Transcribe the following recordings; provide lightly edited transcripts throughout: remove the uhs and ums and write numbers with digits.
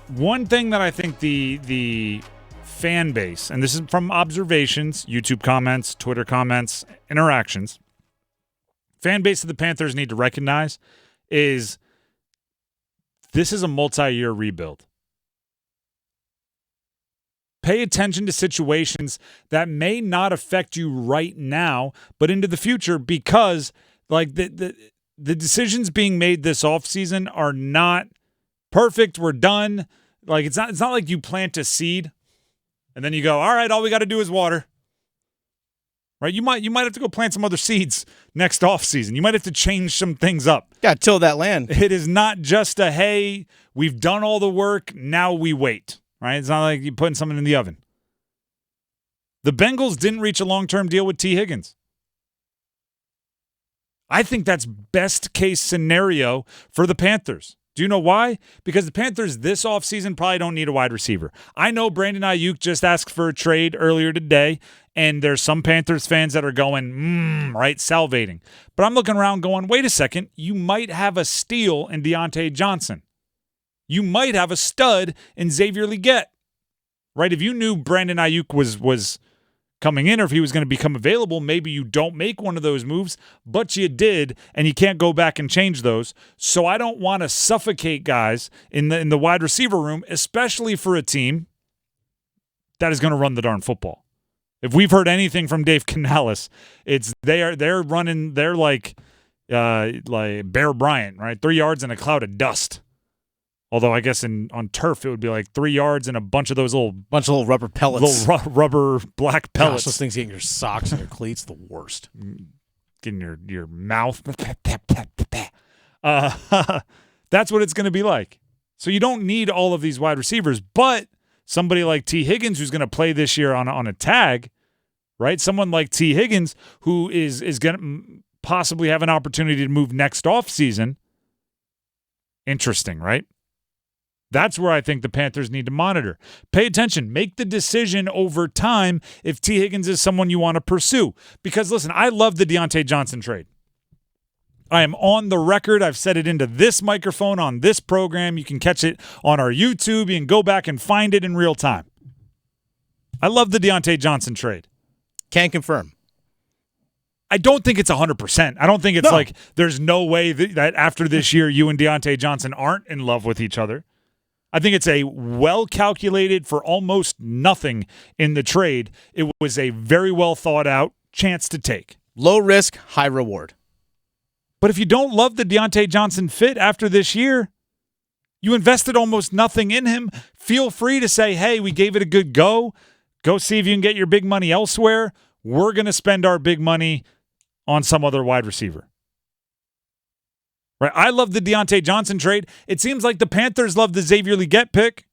One thing that I think the fan base, and this is from observations, YouTube comments, Twitter comments, interactions, fan base of the Panthers need to recognize is this is a multi-year rebuild. Pay attention to situations that may not affect you right now, but into the future, because like the decisions being made this offseason are not perfect. We're done. Like it's not like you plant a seed and then you go, all right, all we got to do is water. Right? You might have to go plant some other seeds next offseason. You might have to change some things up. Got to till that land. It is not just a, hey, we've done all the work, now we wait. Right? It's not like you're putting something in the oven. The Bengals didn't reach a long-term deal with Tee Higgins. I think that's best case scenario for the Panthers. Do you know why? Because the Panthers this offseason probably don't need a wide receiver. I know Brandon Ayuk just asked for a trade earlier today, and there's some Panthers fans that are going, right, salivating. But I'm looking around going, wait a second, you might have a steal in Deontay Johnson. You might have a stud in Xavier Legette, right? If you knew Brandon Ayuk was coming in or if he was going to become available, maybe you don't make one of those moves, but you did, and you can't go back and change those. So I don't want to suffocate guys in the wide receiver room, especially for a team that is going to run the darn football. If we've heard anything from Dave Canales, it's they're like Bear Bryant, right? 3 yards in a cloud of dust. Although I guess on turf it would be like 3 yards and a bunch of those little rubber pellets, rubber black pellets. Gosh, those things get in your socks and your cleats, the worst. Get in your mouth. That's what it's going to be like. So you don't need all of these wide receivers, but somebody like Tee Higgins who's going to play this year on a tag, right? Someone like Tee Higgins who is going to possibly have an opportunity to move next offseason. Interesting, right? That's where I think the Panthers need to monitor. Pay attention. Make the decision over time if Tee Higgins is someone you want to pursue. Because, listen, I love the Deontay Johnson trade. I am on the record. I've said it into this microphone on this program. You can catch it on our YouTube. You can go back and find it in real time. I love the Deontay Johnson trade. Can confirm. I don't think it's 100%. I don't think it's like there's no way that after this year you and Deontay Johnson aren't in love with each other. I think it's a well-calculated for almost nothing in the trade. It was a very well thought-out chance to take. Low risk, high reward. But if you don't love the Deontay Johnson fit after this year, you invested almost nothing in him, feel free to say, hey, we gave it a good go. Go see if you can get your big money elsewhere. We're going to spend our big money on some other wide receiver. Right? I love the Deontay Johnson trade. It seems like the Panthers love the Xavier Legette pick.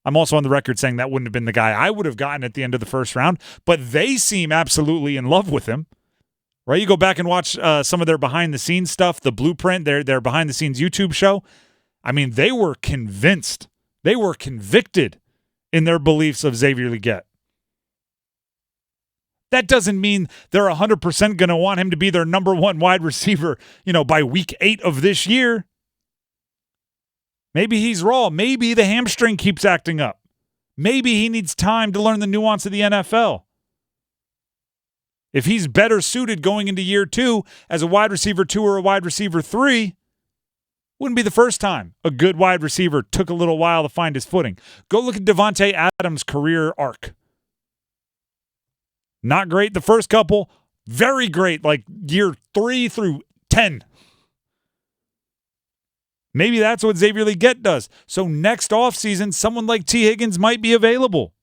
I'm also on the record saying that wouldn't have been the guy I would have gotten at the end of the first round, but they seem absolutely in love with him. Right? You go back and watch some of their behind-the-scenes stuff, the Blueprint, their behind-the-scenes YouTube show. I mean, they were convinced. They were convicted in their beliefs of Xavier Legette. That doesn't mean they're 100% going to want him to be their number one wide receiver, by week 8 of this year. Maybe he's raw. Maybe the hamstring keeps acting up. Maybe he needs time to learn the nuance of the NFL. If he's better suited going into year 2 as a wide receiver 2 or a wide receiver 3, wouldn't be the first time a good wide receiver took a little while to find his footing. Go look at Devontae Adams' career arc. Not great the first couple, very great like year 3 through 10. Maybe that's what Xavier Legette does. So next offseason, someone like Tee Higgins might be available.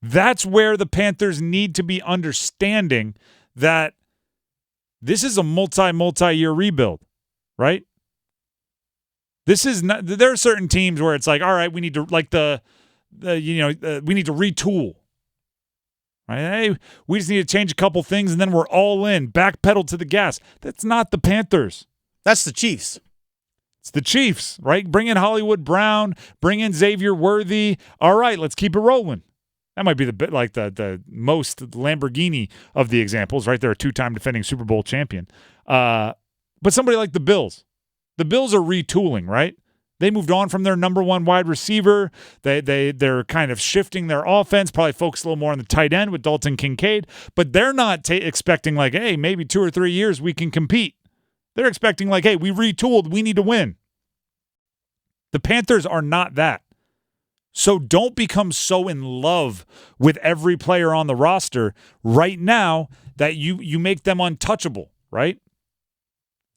That's where the Panthers need to be understanding that this is a multi-year rebuild, right? This is not. There are certain teams where it's like, all right, we need to we need to retool. Right? Hey, we just need to change a couple things and then we're all in. Backpedal to the gas. That's not the Panthers. That's the Chiefs. It's the Chiefs, right? Bring in Hollywood Brown. Bring in Xavier Worthy. All right, let's keep it rolling. That might be the most Lamborghini of the examples, right? They're a 2-time defending Super Bowl champion. But somebody like the Bills. The Bills are retooling, right? They moved on from their number one wide receiver. They're kind of shifting their offense, probably focus a little more on the tight end with Dalton Kincaid. But they're not expecting like, hey, maybe 2 or 3 years we can compete. They're expecting like, hey, we retooled. We need to win. The Panthers are not that. So don't become so in love with every player on the roster right now that you make them untouchable, right?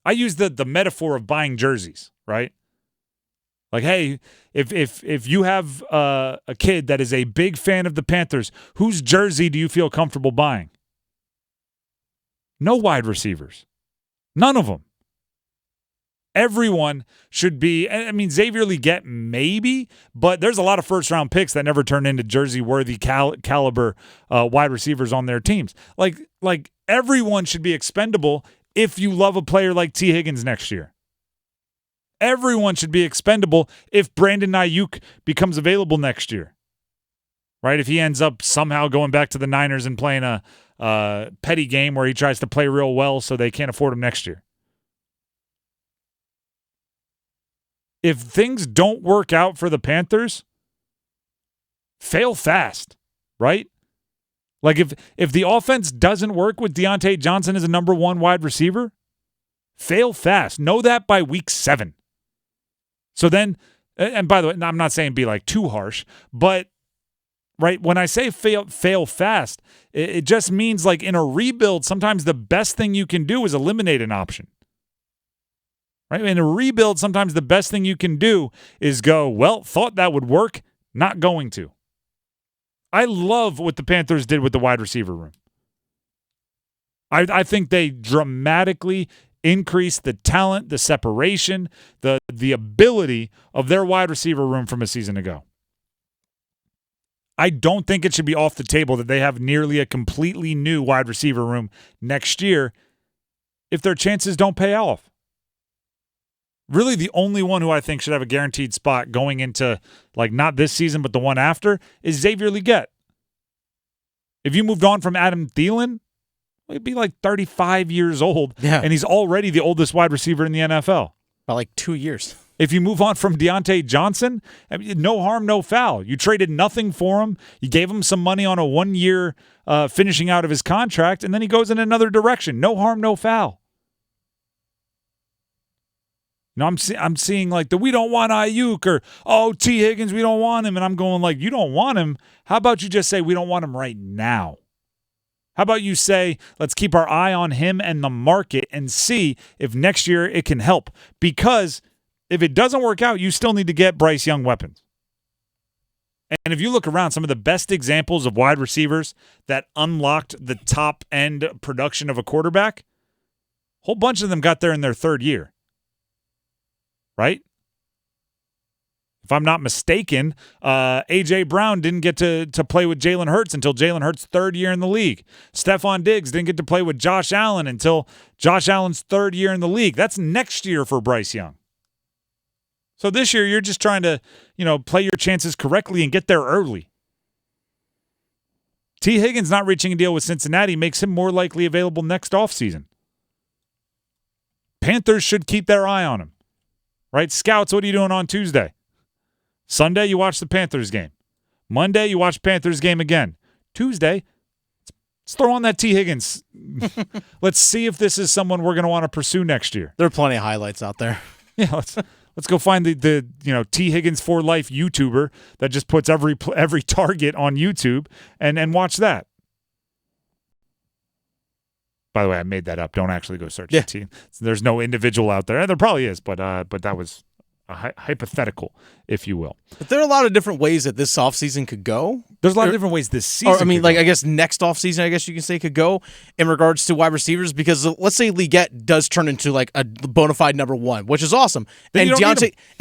I use the metaphor of buying jerseys, right? Like, hey, if you have a kid that is a big fan of the Panthers, whose jersey do you feel comfortable buying? No wide receivers. None of them. Everyone should be, I mean, Xavier Legette maybe, but there's a lot of first-round picks that never turn into jersey-worthy caliber wide receivers on their teams. Like everyone should be expendable if you love a player like Tee Higgins next year. Everyone should be expendable if Brandon Ayuk becomes available next year, right? If he ends up somehow going back to the Niners and playing a petty game where he tries to play real well so they can't afford him next year. If things don't work out for the Panthers, fail fast, right? Like if the offense doesn't work with Deontay Johnson as a number one wide receiver, fail fast. Know that by week 7. So then, and by the way, I'm not saying be like too harsh, but right, when I say fail fast, it just means like in a rebuild, sometimes the best thing you can do is eliminate an option. Right? In a rebuild, sometimes the best thing you can do is go, well, thought that would work, not going to. I love what the Panthers did with the wide receiver room. I think they dramatically increased the talent, the separation, the ability of their wide receiver room from a season ago. I don't think it should be off the table that they have nearly a completely new wide receiver room next year if their chances don't pay off. Really, the only one who I think should have a guaranteed spot going into, like, not this season, but the one after, is Xavier Legette. If you moved on from Adam Thielen, he'd be like 35 years old, and he's already the oldest wide receiver in the NFL. By like 2 years. If you move on from Deontay Johnson, I mean, no harm, no foul. You traded nothing for him. You gave him some money on a 1-year finishing out of his contract, and then he goes in another direction. No harm, no foul. You know, I'm seeing like we don't want Ayuk or, Tee Higgins, we don't want him. And I'm going like, you don't want him? How about you just say we don't want him right now? How about you say, let's keep our eye on him and the market and see if next year it can help? Because if it doesn't work out, you still need to get Bryce Young weapons. And if you look around, some of the best examples of wide receivers that unlocked the top-end production of a quarterback, a whole bunch of them got there in their 3rd year. Right? If I'm not mistaken, A.J. Brown didn't get to play with Jalen Hurts until Jalen Hurts' 3rd year in the league. Stephon Diggs didn't get to play with Josh Allen until Josh Allen's 3rd year in the league. That's next year for Bryce Young. So this year, you're just trying to, play your chances correctly and get there early. Tee Higgins not reaching a deal with Cincinnati makes him more likely available next offseason. Panthers should keep their eye on him. Right? Scouts, what are you doing on Tuesday? Sunday, you watch the Panthers game. Monday, you watch Panthers game again. Tuesday, let's throw on that Tee Higgins. Let's see if this is someone we're going to want to pursue next year. There are plenty of highlights out there. Yeah, let's go find the Tee Higgins for life YouTuber that just puts every target on YouTube and watch that. By the way, I made that up. Don't actually go search the team. There's no individual out there. There probably is, but that was a hypothetical, if you will. But there are a lot of different ways that this offseason could go. There's a lot of different ways this season I guess next offseason, I guess you can say, could go in regards to wide receivers, because let's say Legette does turn into like a bona fide number 1, which is awesome. Then then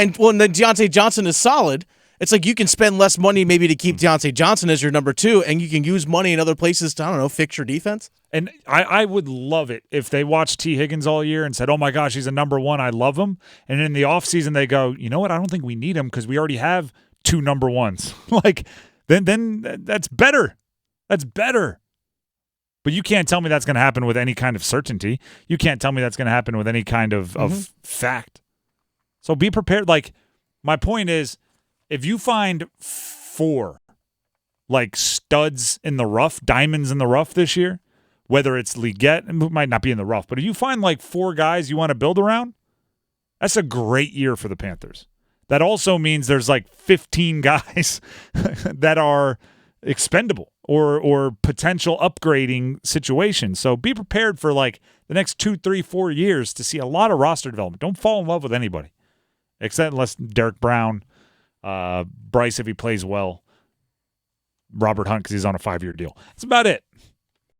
Deontay Johnson is solid. It's like you can spend less money maybe to keep Deontay Johnson as your number 2, and you can use money in other places to, I don't know, fix your defense. And I would love it if they watched Tee Higgins all year and said, oh my gosh, he's a number 1, I love him. And in the offseason they go, you know what, I don't think we need him because we already have 2 number 1s. Like, then that's better. That's better. But you can't tell me that's going to happen with any kind of certainty. You can't tell me that's going to happen with any kind of fact. So be prepared. Like, My point is, if you find 4 like studs in the rough, diamonds in the rough this year, whether it's Legette, it might not be in the rough, but if you find like 4 guys you want to build around, that's a great year for the Panthers. That also means there's like 15 guys that are expendable or potential upgrading situations. So be prepared for like the next 2, 3, 4 years to see a lot of roster development. Don't fall in love with anybody, except unless Derek Brown, Bryce if he plays well, Robert Hunt because he's on a 5-year deal. That's about it.